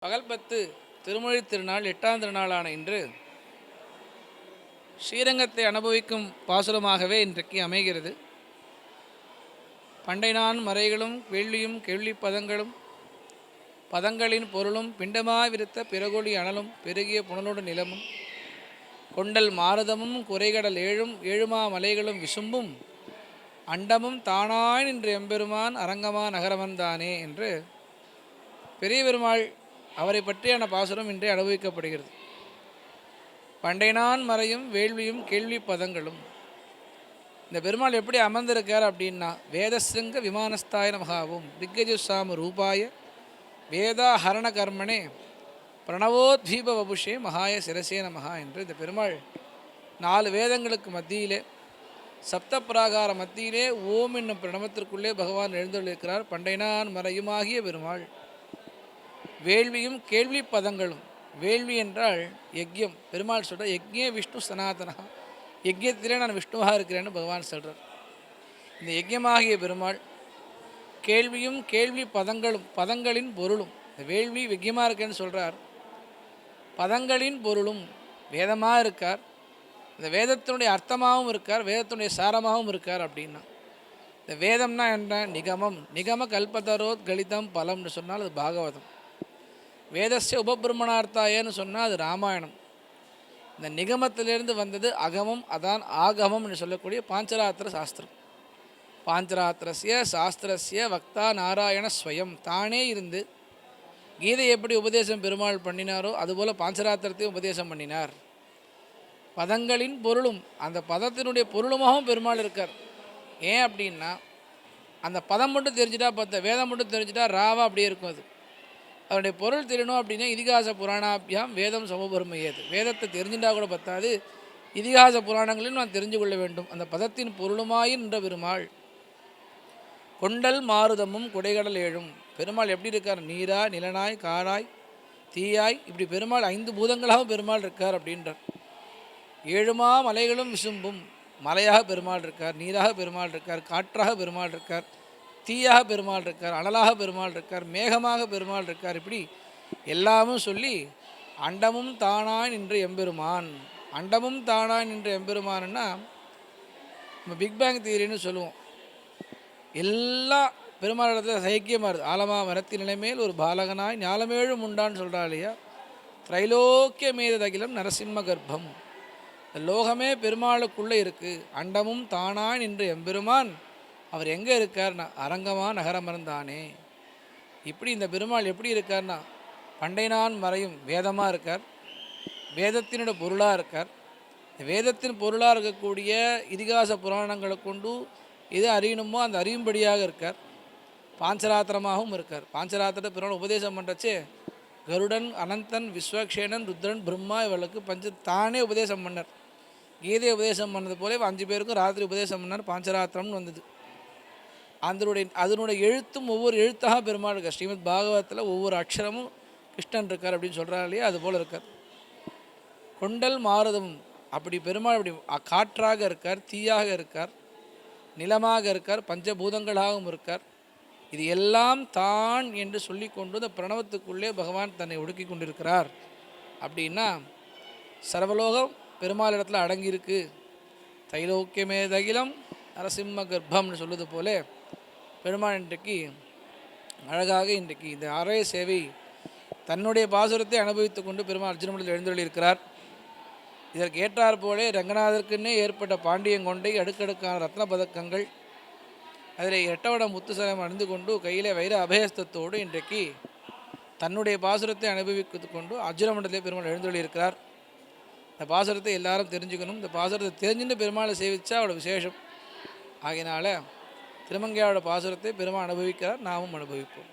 பகல் 10 திருமொழி திருநாள் 8ஆம் திருநாளான இன்று ஸ்ரீரங்கத்தை அனுபவிக்கும் பாசுரமாகவே இன்றைக்கு அமைகிறது. பண்டை நான் மறைகளும் வேள்வியும் கேள்வி பதங்களும் பதங்களின் பொருளும் பிண்டமாய் விருத்த பிறகொழி அனலும் பெருகிய புனலோடு நிலமும் கொண்டல் மாருதமும் குறைகடல் ஏழுமா மலைகளும் விசும்பும் அண்டமும் தானாய் நின்று எம்பெருமான் அரங்கமா நகரமன்தானே என்று பெரிய பெருமாள் அவரை பற்றியான பாசுரம் இன்றே அனுபவிக்கப்படுகிறது. பண்டை நான் மறையும் வேள்வியும் கேள்வி பதங்களும். இந்த பெருமாள் எப்படி அமர்ந்திருக்கார் அப்படின்னா, வேதசிருங்க விமானஸ்தாய நமகாவும் திக்கஜுசாம ரூபாய வேதாஹரண கர்மனே பிரணவோத்வீப வபுஷே மகாய சிரசே நமகா என்று இந்த பெருமாள் 4 வேதங்களுக்கு மத்தியிலே சப்த பிராகார மத்தியிலே ஓம் என்னும் பிரணவத்திற்குள்ளே பகவான் எழுந்தொழிருக்கிறார். பண்டை நான் மறையுமாகிய பெருமாள் வேள்வியும் கேள்வி பதங்களும். வேள்வி என்றால் யஜ்யம். பெருமாள் சொல்கிறார், யஜ்ஞே விஷ்ணு சனாதனா, யஜ்யத்திலே நான் விஷ்ணுவாக இருக்கிறேன்னு பகவான் சொல்கிறார். இந்த யஜ்யமாகிய பெருமாள் கேள்வியும் கேள்வி பதங்களும், பதங்களின் பொருளும். இந்த வேள்வி யஜ்யமாக இருக்கேன்னு சொல்கிறார். பதங்களின் பொருளும் வேதமாக இருக்கார். இந்த வேதத்தினுடைய அர்த்தமாகவும் இருக்கார், வேதத்தினுடைய சாரமாகவும் இருக்கார். அப்படின்னா இந்த வேதம்னா என்ன? நிகமம். நிகம கல்பதரோத் கலிதம் பலம்னு சொன்னால் அது பாகவதம். வேதஸ்ய உபபிரமணார்த்தாயன்னு சொன்னால் அது ராமாயணம். இந்த நிகமத்திலிருந்து வந்தது அகமம், அதான் ஆகமம்னு சொல்லக்கூடிய பாஞ்சராத்திர சாஸ்திரம். பாஞ்சராத்திரஸ்ய சாஸ்திரஸ்ய வக்தா நாராயண ஸ்வயம். தானே இருந்து கீதை எப்படி உபதேசம் பெருமாள் பண்ணினாரோ அதுபோல் பாஞ்சராத்திரத்தையும் உபதேசம் பண்ணினார். பதங்களின் பொருளும், அந்த பதத்தினுடைய பொருளுமாகவும் பெருமாள் இருக்கார். ஏன் அப்படின்னா, அந்த பதம் மட்டும் தெரிஞ்சுட்டா பார்த்த வேதம் மட்டும் தெரிஞ்சுட்டா ராவா அப்படியே இருக்கும். அது அதனுடைய பொருள் தெரியணும் அப்படின்னா இதிகாச புராணாபியாம் வேதம் சமபெருமையது. வேதத்தை தெரிஞ்சுட்டா கூட பத்தாது, இதிகாச புராணங்களையும் நான் தெரிஞ்சு கொள்ள வேண்டும். அந்த பதத்தின் பொருளுமாயின் என்ற பெருமாள் கொண்டல் மாருதமும் குடைகடல் ஏழும். பெருமாள் எப்படி இருக்கார்? நீரா நிலனாய் காராய் தீயாய், இப்படி பெருமாள் 5 பூதங்களாகவும் பெருமாள் இருக்கார் அப்படின்றார். 7மா மலைகளும் விசும்பும். மலையாக பெருமாள் இருக்கார், நீராக பெருமாள் இருக்கார், காற்றாக பெருமாள் இருக்கார், தீயாக பெருமாள் இருக்கார், அனலாக பெருமாள் இருக்கார், மேகமாக பெருமாள் இருக்கார். இப்படி எல்லாமும் சொல்லி அண்டமும் தானாய் நின்று எம்பெருமான். அண்டமும் தானாய் நின்று எம்பெருமான்னா நம்ம பிக் பேங் தியரின்னு சொல்லுவோம். எல்லா பெருமாள் இடத்துல சைக்கியமாக இருக்குது. ஆலமா மரத்தின் நிலைமேல் ஒரு பாலகனாய் ஞாலமேழும் உண்டான்னு சொல்கிறா இல்லையா? திரைலோக்கிய மேதகிலம் நரசிம்ம கர்ப்பம். இந்த லோகமே பெருமாளுக்குள்ளே இருக்குது. அண்டமும் தானாய் நின்று எம்பெருமான் அவர் எங்கே இருக்கார்னா அரங்கமா நகரமர்ந்தானே. இப்படி இந்த பெருமாள் எப்படி இருக்கார்னா, பண்டை நான் மறையும் வேதமாக இருக்கார், வேதத்தினோட பொருளாக இருக்கார். வேதத்தின் பொருளாக இருக்கக்கூடிய இதிகாச புராணங்களை கொண்டு எது அறியணுமோ அந்த அறியும்படியாக இருக்கார். பாஞ்சராத்திரமாகவும் இருக்கார். பாஞ்சராத்திரத்தை பெருமாள் உபதேசம் பண்ணுறச்சே கருடன் அனந்தன் விஸ்வக்ஷேனன் ருத்ரன் பிரம்மா இவர்களுக்கு தானே உபதேசம் பண்ணார். கீதை உபதேசம் பண்ணது போல 5 பேருக்கும் ராத்திரி உபதேசம் பண்ணார். பாஞ்சராத்திரம்னு வந்தது. அதனுடைய எழுத்தும் ஒவ்வொரு எழுத்தாக பெருமாள் இருக்கார். ஸ்ரீமத் பாகவத்தில் ஒவ்வொரு அக்ஷரமும் கிருஷ்ணன் இருக்கார் அப்படின்னு சொல்கிறார் இல்லையா? அதுபோல் இருக்கார். கொண்டல் மாருதமும். அப்படி பெருமாள் அப்படி காற்றாக இருக்கார், தீயாக இருக்கார், நிலமாக இருக்கார், பஞ்சபூதங்களாகவும் இருக்கார். இது எல்லாம் தான் என்று சொல்லி கொண்டு இந்த பிரணவத்துக்குள்ளே பகவான் தன்னை ஒடுக்கி கொண்டிருக்கிறார். அப்படின்னா சர்வலோகம் பெருமாள் இடத்துல அடங்கியிருக்கு. தைலோக்கியமே தகிலம் நரசிம்ம கர்ப்பம்னு சொல்லுவது போல பெருமாள் இன்றைக்கு அழகாக இன்றைக்கு இந்த ஆலய சேவை தன்னுடைய பாசுரத்தை அனுபவித்து கொண்டு பெருமாள் அர்ஜுனமண்டலத்தில் எழுந்தருளியிருக்கிறார். இதற்கு ஏற்றார் போலே ரங்கநாதருக்குன்னே ஏற்பட்ட பாண்டியங்கொண்டை அடுக்கடுக்கான ரத்ன பதக்கங்கள், அதில் 8வட முத்துசரம் அணிந்து கொண்டு கையில் வைர அபயஸ்தத்தோடு இன்றைக்கு தன்னுடைய பாசுரத்தை அனுபவித்து கொண்டு அர்ஜுனமண்டலத்திலே பெருமாள் எழுந்தருளியிருக்கிறார். இந்த பாசுரத்தை எல்லாரும் தெரிஞ்சுக்கணும். இந்த பாசுரத்தை தெரிஞ்சுட்டு பெருமாளை சேவித்தா அவரோட விசேஷம். ஆகையினால திருமங்கையாரோட பாசுரத்தை பெருமாள் அனுபவிக்கிறார், நாமும் அனுபவிப்போம்.